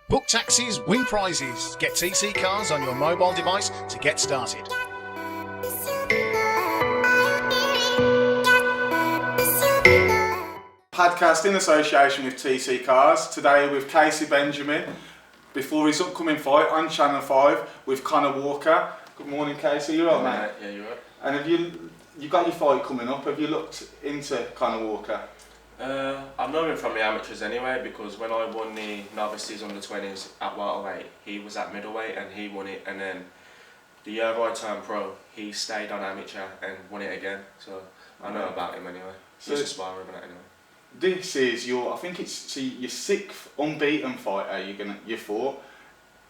Book taxis, win prizes. Get TC Cars on your mobile device to get started. Padcast in association with TC Cars. Today with Kaisee Benjamin before his upcoming fight on Channel 5 with Conah Walker. Good morning, Kaisee. You all right, mate? Yeah, you're right. And have you got your fight coming up? Have you looked into Conah Walker? I've known him from the amateurs anyway, because when I won the novices under 20s at welterweight, he was at middleweight and he won it, and then the year I turned pro, he stayed on amateur and won it again. So I know about him anyway. So Used to spar with him anyway. This is your your sixth unbeaten fighter you fought.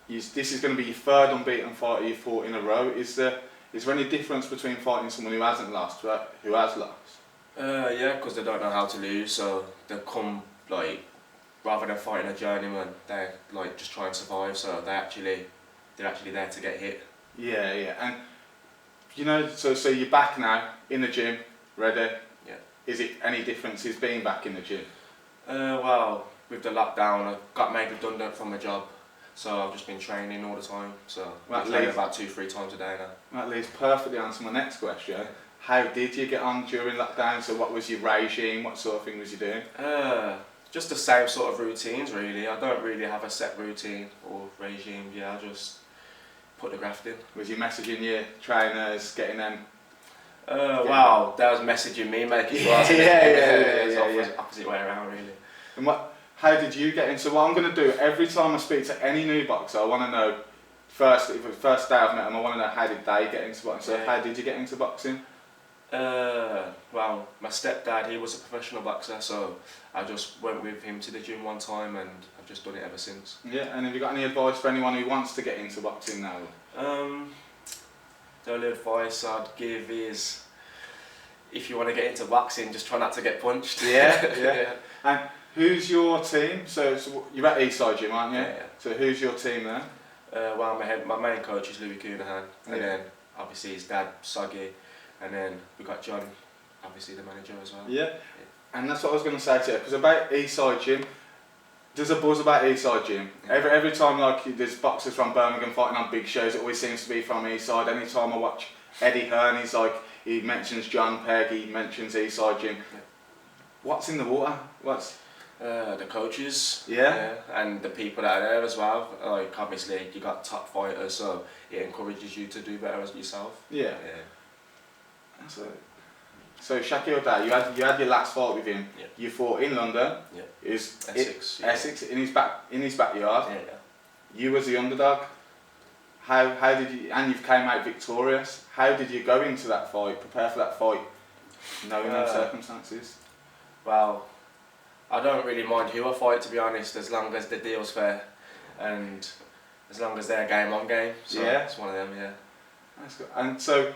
This is going to be your third unbeaten fighter you fought in a row. Is there any difference between fighting someone who hasn't lost, who has lost? Yeah, because they don't know how to lose, so they come rather than fighting a journeyman, they just try and survive. So they're actually there to get hit. Yeah, and so you're back now in the gym, ready. Yeah. Is it any differences being back in the gym? Well, with the lockdown, I got made redundant from my job, so I've just been training all the time. So I train about 2-3 times a day now. That leads perfectly on to my next question. How did you get on during lockdown? So what was your regime? What sort of thing was you doing? Just the same sort of routines really. I don't really have a set routine or regime. Yeah, I just put the graft in. Was you messaging your trainers, getting them? Wow, that was messaging me, making sure. Yeah. Opposite way around really. And how did you get in? So what I'm going to do, every time I speak to any new boxer, I want to know, first day I've met them, I want to know how did they get into boxing. So how did you get into boxing? Well, my stepdad, he was a professional boxer, so I just went with him to the gym one time and I've just done it ever since. Yeah, and have you got any advice for anyone who wants to get into boxing now? The only advice I'd give is, if you want to get into boxing, just try not to get punched. Yeah. And who's your team? So you're at Eastside Gym, aren't you? Yeah. So who's your team there? Well, my main coach is Louis Conah, and then obviously his dad, Soggy, and then we got John, obviously the manager as well. Yeah. And that's what I was going to say to you, because about Eastside Gym, there's a buzz about Eastside Gym. Yeah. Every time there's boxers from Birmingham fighting on big shows, it always seems to be from Eastside. Any time I watch Eddie Hearn, he mentions John Pegg, he mentions Eastside Gym. Yeah. What's in the water? The coaches, yeah, and the people that are there as well. Obviously you got top fighters, so it encourages you to do better as yourself. Yeah. So Shaquille O'Day, you had your last fight with him. Yeah. You fought in London. Yeah. Essex. Yeah. Essex in his backyard. Yeah. You was the underdog. How did you, and you came out victorious. How did you go into that fight, prepare for that fight, knowing those circumstances? Well, I don't really mind who I fight, to be honest, as long as the deal's fair and as long as they're game on game. So it's one of them, yeah. That's good. And so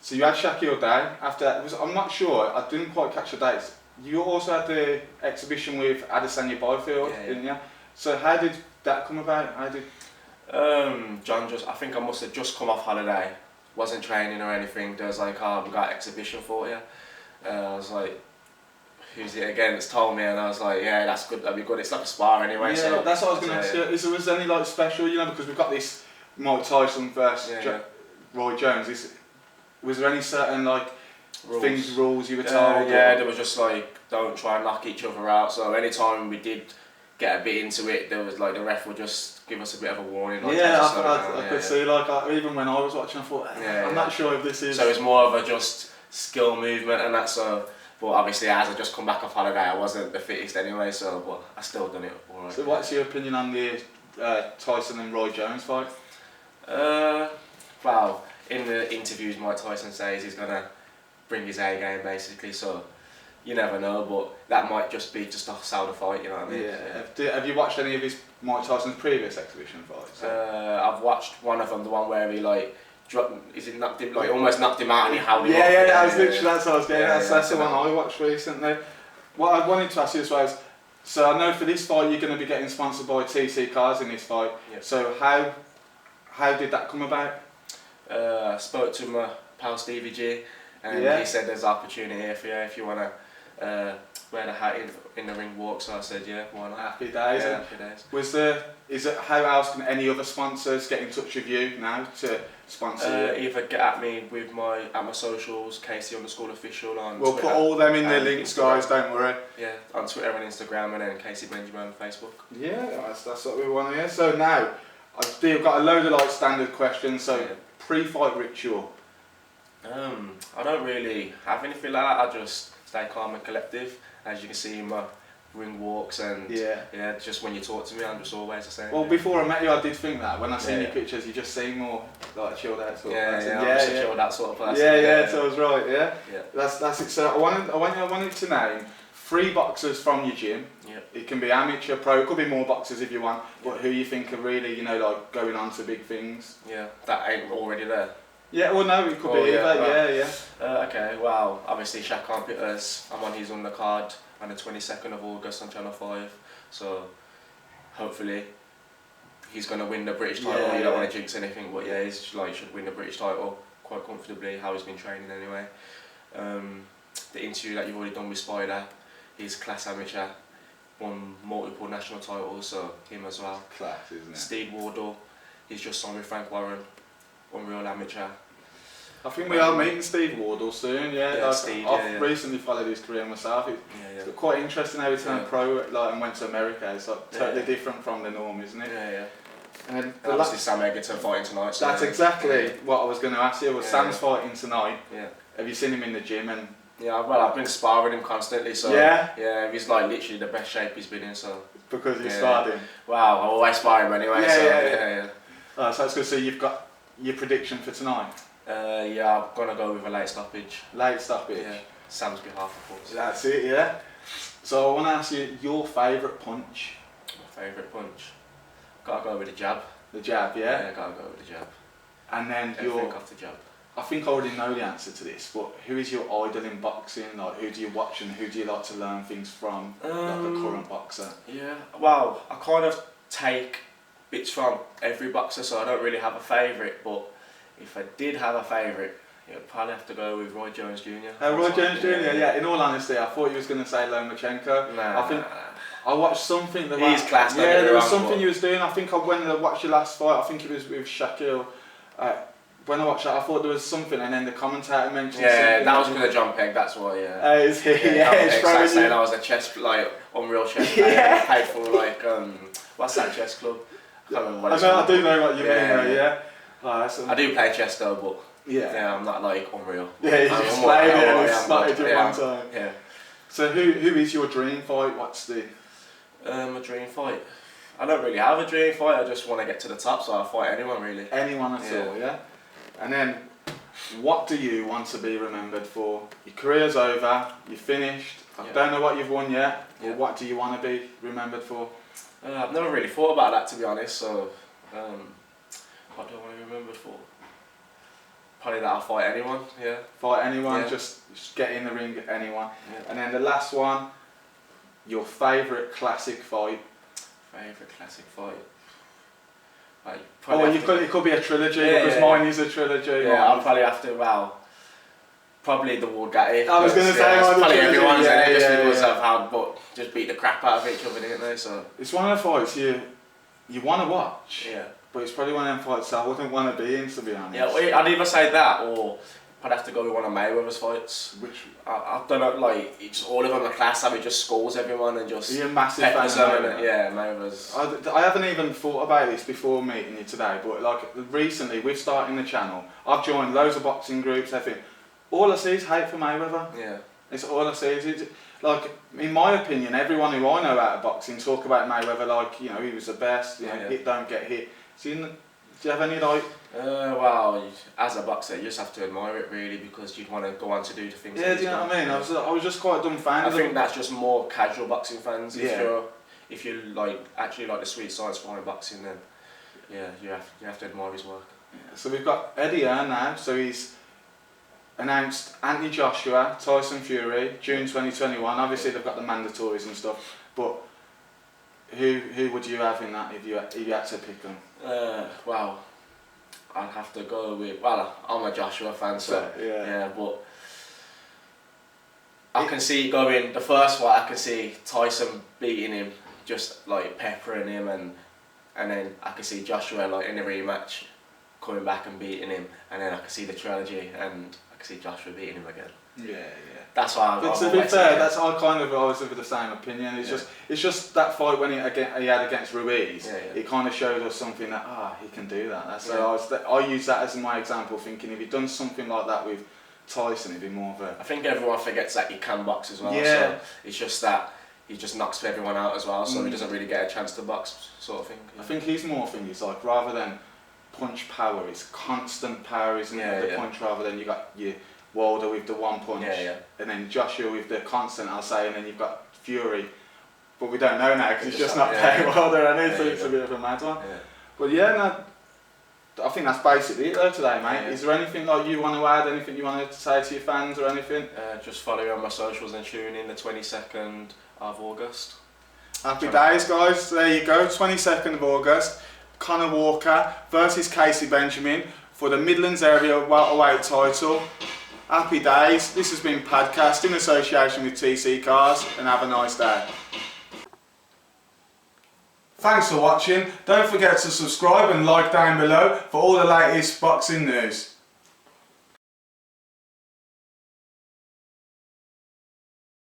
you had Shaquille O'Day. After that, I'm not sure, I didn't quite catch the dates. You also had the exhibition with Adesanya Byfield, didn't you? So how did that come about? John I think I must have just come off holiday, wasn't training or anything. There was we got an exhibition for you. I was like, who's it against? Told me, and I was like, yeah, that's good, that'd be good. It's like a spar anyway. Yeah, so that's what I was going to ask you. Was there any special, because we've got this Mike Tyson versus Roy Jones. Was there any certain rules you were told? Yeah, there was just don't try and knock each other out. So anytime we did get a bit into it, there was the ref would just give us a bit of a warning. I could see even when I was watching, I thought I'm not sure if this is. So it's more of a just skill movement and that. So, but obviously as I just come back off holiday, I wasn't the fittest anyway. So, but I still done it alright. So what's your opinion on the Tyson and Roy Jones fight? Well, in the interviews, Mike Tyson says he's gonna bring his A game basically. So you never know, but that might just be to sell the fight. You know what I mean? Yeah. Have you watched any of Mike Tyson's previous exhibition fights? I've watched one of them, the one where he knocked him, almost knocked him out and he held him up. That was literally that's what I was getting. That's the one I watched recently. What I wanted to ask you as well is, so I know for this fight you're going to be getting sponsored by TC Cars in this fight. Yeah. So how did that come about? I spoke to my pal Stevie G, and he said there's an opportunity here for you if you want to wear the hat in the ring walk, so I said, yeah, why not? Happy days. Yeah, happy days. How else can any other sponsors get in touch with you now to sponsor you? Either get at me with my socials, Kaisee_official on We'll Twitter. put all them in the and links, Instagram. guys, don't worry. Yeah, on Twitter and Instagram, and then Kaisee Benjamin on Facebook. Yeah, that's what we want to hear. So now, I've got a load of like standard questions, so Yeah. pre-fight ritual. I don't really have anything like that. I just stay calm and collective, as you can see in my ring walks, and Yeah. just when you talk to me, I'm just always the same. Well, before I met you, I did think that. When I seen Yeah. your pictures, you just seem more like chilled out sort of Yeah, person. I'm just a chilled out sort of person. Yeah, so I was right, yeah. Yeah. That's it. So I wanted to name 3 boxers from your gym. Yeah. It can be amateur, pro, it could be more boxers if you want, but who you think are really, like going on to big things. Yeah, that ain't already there. Yeah, well no, it could be either, Okay, well, obviously Shaq Peters, I'm on his undercard on the 22nd of August on Channel 5, so hopefully he's going to win the British title. You don't want to jinx anything, but yeah, he's should win the British title quite comfortably, how he's been training anyway. The interview that you've already done with Spider, he's class amateur, won multiple national titles, so him as well. Class, isn't it? Steve Wardle, he's just signed with Frank Warren, unreal amateur. I think we are meeting Steve Wardle soon, Yeah, Steve, I've recently followed his career myself. It's quite interesting how he turned pro and went to America. It's like totally different from the norm, isn't it? Yeah. And obviously Sam Egerton fighting tonight. So that's exactly what I was going to ask you. Sam's fighting tonight. Yeah. Have you seen him in the gym? And yeah, well, I've been sparring him constantly, so yeah, he's like literally the best shape he's been in. So because you sparred him. Wow, I always spar him anyway. Yeah. So that's good. So you've got your prediction for tonight. Yeah, I'm gonna go with a late stoppage. Late stoppage. Yeah. Sam's behalf, of course. That's it. Yeah. So I want to ask you your favourite punch. My favourite punch. Gotta go with the jab. The jab, yeah. Yeah, gotta go with the jab. And then Everything off the jab. I think I already know the answer to this, but who is your idol in boxing? Like, who do you watch and who do you like to learn things from? Like a current boxer. Yeah. Well, I kind of take bits from every boxer, so I don't really have a favourite. But if I did have a favourite, it'd probably have to go with Roy Jones Jr. Roy Jones Jr. Yeah. In all honesty, I thought you was going to say Lomachenko. Nah. I watched something that he's class. Yeah, there was something you was doing. I think when I watched your last fight, I think it was with Shaquille. When I watched that, I thought there was something, and then the commentator mentioned something. Yeah, that was because of John Peg. That's why. Yeah. Is he? Yeah, saying I was a chess unreal chess player. Paid for what's that chess club? I can't remember what it's called. I do know what you mean. Yeah. I do play chess though, but yeah, I'm not unreal. Yeah, you just played it and started it one time. Yeah. So who is your dream fight? What's the? A dream fight. I don't really have a dream fight. I just want to get to the top, so I'll fight anyone really. Anyone at all, yeah. And then, what do you want to be remembered for? Your career's over. You're finished. I don't know what you've won yet. Yeah. What do you want to be remembered for? I've never really thought about that, to be honest. So, what do I want to be remembered for? Probably that I'll fight anyone. Yeah. Fight anyone. Just get in the ring. Anyone. Yeah. And then the last one. Your favourite classic fight. Favourite classic fight. It could be a trilogy because mine is a trilogy. Yeah, I'll probably have to. Probably the Ward Gatty. I was going to say probably everyone's in it just because of how just beat the crap out of each other, didn't they? So it's one of the fights you want to watch. Yeah. But it's probably one of them fights I wouldn't want to be in, to be honest. Yeah, I'd either say that or I'd have to go with one of Mayweather's fights. Which I don't know, it's all of them are class. How he just scores everyone and just. Are you a massive fan of Mayweather? Yeah, Mayweather's. I haven't even thought about this before meeting you today, but recently with starting the channel, I've joined loads of boxing groups. I think all I see is hate for Mayweather. Yeah. It's all I see is in my opinion, everyone who I know out of boxing talk about Mayweather he was the best. Hit don't get hit. So do you have any well, as a boxer, you just have to admire it really because you'd want to go on to do the things. Yeah, do you know what I mean? I was just quite dumbfounded. I think that's just more casual boxing fans. If you actually like the sweet science behind boxing, then you have to admire his work. Yeah, so we've got Eddie Hearn now. So he's announced Anthony Joshua, Tyson Fury, June 2021. Obviously they've got the mandatories and stuff, but who would you have in that if you had to pick them? Well, I'd have to go with. Well, I'm a Joshua fan, so yeah. But I can see it going. The first fight, I can see Tyson beating him, just like peppering him, and then I can see Joshua like in the rematch coming back and beating him, and then I can see the trilogy, and I can see Joshua beating him again. Yeah. That's why. But to be fair, I was of the same opinion. It's just that fight when he had against Ruiz. It kind of showed us something that he can do that. So I use that as my example, thinking if he'd done something like that with Tyson, it'd be more of a. I think everyone forgets that he can box as well. Yeah. So it's just that he just knocks everyone out as well. So he doesn't really get a chance to box, sort of thing. I think he's more thing. It's like rather than punch power, it's constant power, isn't it? The punch rather than you got your Wilder with the one punch, and then Joshua with the constant, I'll say, and then you've got Fury, but we don't know now because he's just not playing Wilder, and it's a bit of a mad one. But I think that's basically it though today, mate. Is there anything like you want to add? Anything you want to say to your fans or anything? Just follow me on my socials and tune in the 22nd of August. Happy days, guys. There you go. 22nd of August. Conah Walker versus Kaisee Benjamin for the Midlands Area Welterweight Title. Happy days. This has been Padcast in association with tccars, and have a nice day. Thanks for watching. Don't forget to subscribe and like down below for all the latest boxing news.